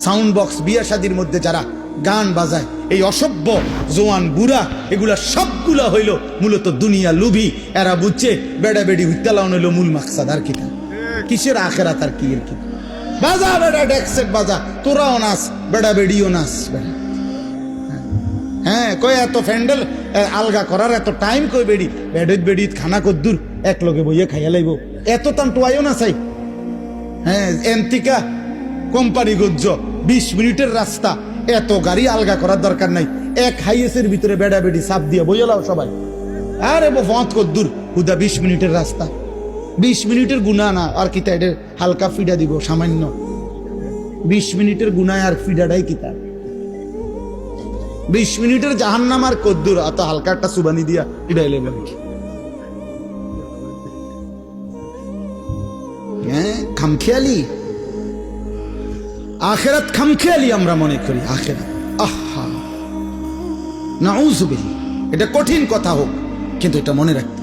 Sound box বিয়া শাদির মধ্যে যারা গান বাজায়, এই অসভ্য জোয়ান বুড়া, এগুলা সবগুলা হইল মূলত দুনিয়া লুভি। এরা বুঝছে বেড়া বেড়ি হুইতালাউন হইল মূল মাকসাদ। আর কিটা কিসের আখেরাত আর কি এর কি? বাজা বেড়া ডেকসেট বাজা, তোরাও নাচ, বেড়া বেড়িও নাচ। বেড়া হ্যাঁ কই এত ফ্যান্ডেল আলগা করার এত টাইম কই? বেড়ি বেড়িত বেড়িত খানা কদ্দুর এক লগে বইয়ে খাইয়া লাইব, এত তান টোয়াইও না চাই। হ্যাঁ এন্তিকা কোম্পানি গজ্জ 20 মিনিটের রাস্তা, এত গাড়ি আলগা করার দরকার নাই। এক হাইয়েসের ভিতরে বেড়া বেড়ি সাপ দিয়ে বইয়ে লাও সবাই। আরে বত কদ্দুর হুদা 20 মিনিটের রাস্তা, 20 মিনিটের গুণা না। আর কিতা এটা হালকা ফিডা দিব সামান্য, 20 মিনিটের গুনায় আর ফিডাটাই কিতা? 20 মিনিটের জাহান্নাম আর কদ্দুর, অত হালকা একটা সুবানি দিয়া ফিডাইলে বলে। হ্যাঁ খামখেয়ালি, আখেরাত খামখেয়ালি আমরা মনে করি। আখেরাত আহা নাউযুবিল্লাহ, এটা কঠিন কথা হোক, কিন্তু এটা মনে রাখতে